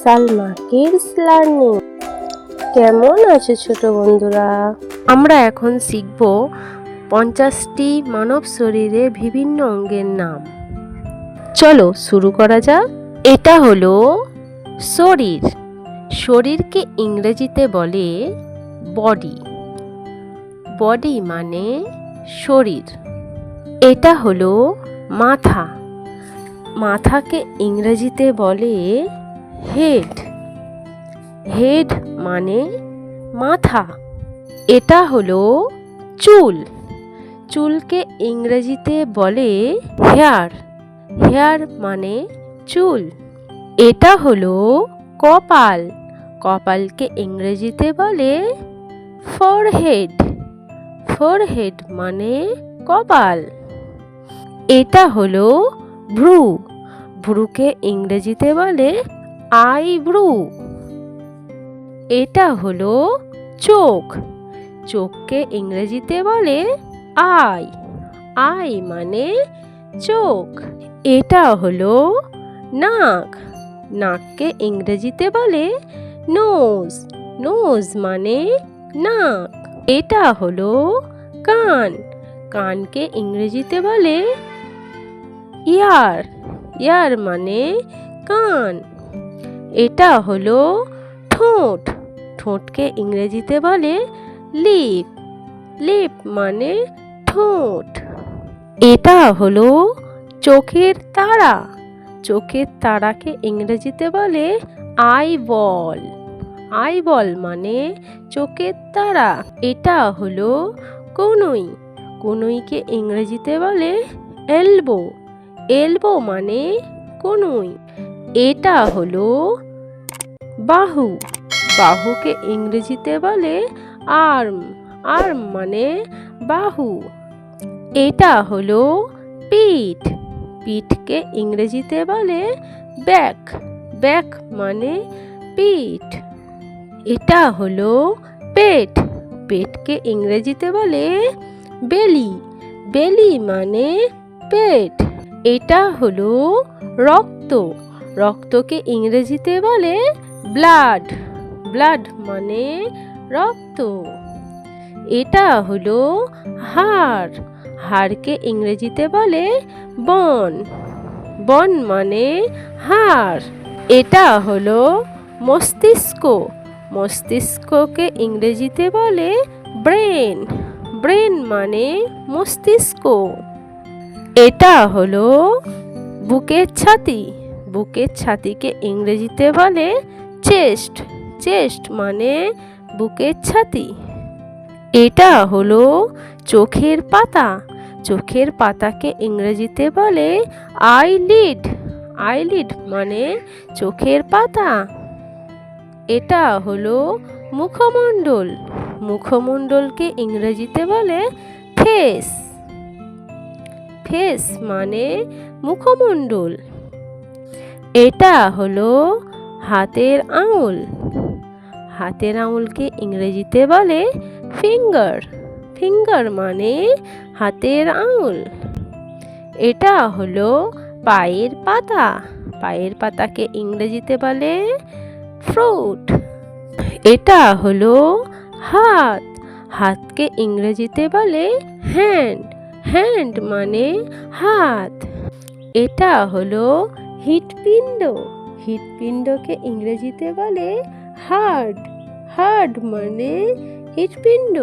Salma kids learning. কেমন আছে ছোট বন্ধুরা? আমরা এখন শিখব 50টি মানব শরীরে বিভিন্ন অঙ্গের নাম। চলো শুরু করা যাক। এটা হলো শরীর। শরীরকে ইংরেজিতে বলে বডি। বডি মানে শরীর। এটা হলো মাথা। মাথাকে ইংরেজিতে বলে হেড। হেড মানে মাথা। এটা হলো চুল। চুলকে ইংরেজিতে বলে হেয়ার। হেয়ার মানে চুল। এটা হলো কপাল। কপালকে ইংরেজিতে বলে ফরহেড। ফরহেড মানে কপাল। এটা হলো ভ্রু। ভ্রুকে ইংরেজিতে বলে আইব্রু। এটা হলো চোখ। চোখকে ইংরেজিতে বলে আই। আই মানে চোখ। এটা হলো নাক। নাককে ইংরেজিতে বলে নোজ। নোজ মানে নাক। এটা হলো কান। কানকে ইংরেজিতে বলে ইয়ার। ইয়ার মানে কান। এটা হলো ঠোঁট। ঠোঁটকে ইংরেজিতে বলে লিপ। লিপ মানে ঠোঁট। এটা হলো চোখের তারা। চোখের তারাকে ইংরেজিতে বলে আইবল। আইবল মানে চোখের তারা। এটা হলো কনুই। কনুইকে ইংরেজিতে বলে এলবো। এলবো মানে কনুই। এটা হলো বাহু। বাহুকে ইংরেজিতে বলে আর্ম। আর্ম মানে বাহু। এটা হলো পিঠ। পিঠকে ইংরেজিতে বলে ব্যাক। ব্যাক মানে পিঠ। এটা হলো পেট। পেটকে ইংরেজিতে বলে বেলি। বেলি মানে পেট। এটা হলো রক্ত। রক্তকে ইংরেজিতে বলে ব্লাড। ব্লাড মানে রক্ত। এটা হলো হাড়। হাড়কে ইংরেজিতে বলে বন। বন মানে হাড়। এটা হলো মস্তিষ্ক। মস্তিষ্ককে ইংরেজিতে বলে ব্রেন। ব্রেন মানে মস্তিষ্ক। এটা হলো বুকের ছাতি। বুকের ছাতিকে ইংরেজিতে বলে চেস্ট। চেস্ট মানে বুকের ছাতি। এটা হলো চোখের পাতা। চোখের পাতাকে ইংরেজিতে বলে আইলিড। আইলিড মানে চোখের পাতা। এটা হলো মুখমণ্ডল। মুখমণ্ডলকে ইংরেজিতে বলে ফেস। ফেস মানে মুখমণ্ডল। এটা হলো হাতের আঙুল। হাতের আঙুলকে ইংরেজিতে বলে ফিঙ্গার। ফিঙ্গার মানে হাতের আঙুল। এটা হলো পায়ের পাতা। পায়ের পাতাকে ইংরেজিতে বলে ফ্রুট। এটা হলো হাত। হাতকে ইংরেজিতে বলে হ্যান্ড। হ্যান্ড মানে হাত। এটা হলো হৃৎপিণ্ড। হৃৎপিণ্ডকে ইংরেজিতে বলে হার্ট। হার্ট মানে হৃৎপিণ্ড।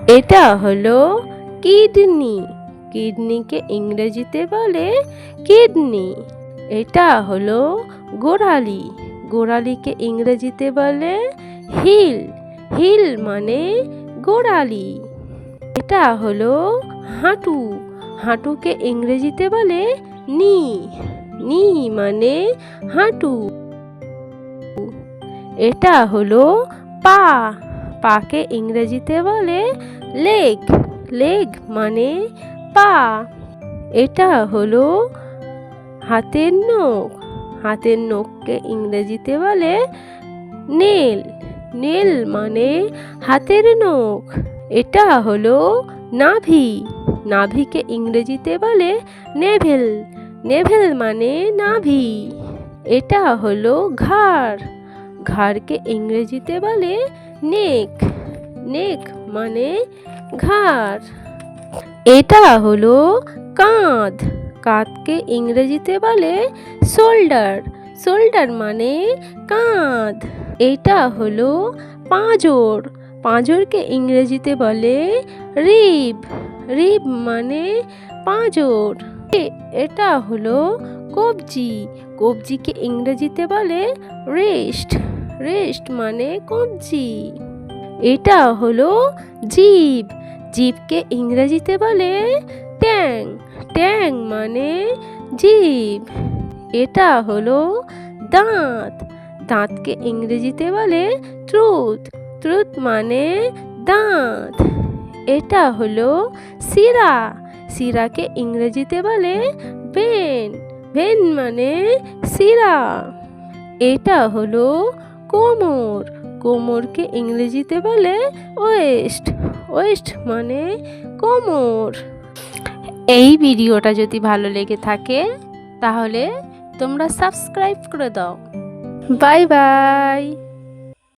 এটা হলো কিডনি। কিডনিকে ইংরেজিতে বলে কিডনি। এটা হলো গোড়ালি। গোড়ালিকে ইংরেজিতে বলে হিল। হিল মানে গোড়ালি। এটা হলো হাঁটু। হাঁটুকে ইংরেজিতে বলে নি। নি মানে হাঁটু। এটা হলো পা। পাকে ইংরেজিতে বলে লেগ। লেগ মানে পা। এটা হলো হাতের নখ। হাতের নখকে ইংরেজিতে বলে নেল। নেল মানে হাতের নখ। এটা হলো নাভি। নাভিকে ইংরেজিতে বলে নেভেল। নেভেল মানে নাভি। এটা হলো ঘাড়। ঘাড়কে ইংরেজিতে বলে নেক। নেক মানে ঘাড়। এটা হলো কাঁধ। কাঁধকে ইংরেজিতে বলে শোল্ডার। শোল্ডার মানে কাঁধ। এটা হলো পাঁজর। পাঁজরকে ইংরেজিতে বলে রিব। রিব মানে পাঁজর। এটা হলো কবজি। কবজিকে ইংরেজিতে বলে রিস্ট। রিস্ট মানে কবজি। এটা হলো জিভ। জিভকে ইংরেজিতে বলে ট্যাং। ট্যাং মানে জিভ। এটা হলো দাঁত। দাঁতকে ইংরেজিতে বলে ট্রুথ। ট্রুথ মানে দাঁত। এটা হলো শিরা। শিরাকে ইংরেজিতে বলে ভেন। ভেন মানে শিরা। এটা হলো কোমর। কোমরকে ইংরেজিতে বলে ওয়েস্ট। ওয়েস্ট মানে কোমর। এই ভিডিওটা যদি ভালো লেগে থাকে তাহলে তোমরা সাবস্ক্রাইব করে দাও। Bye bye.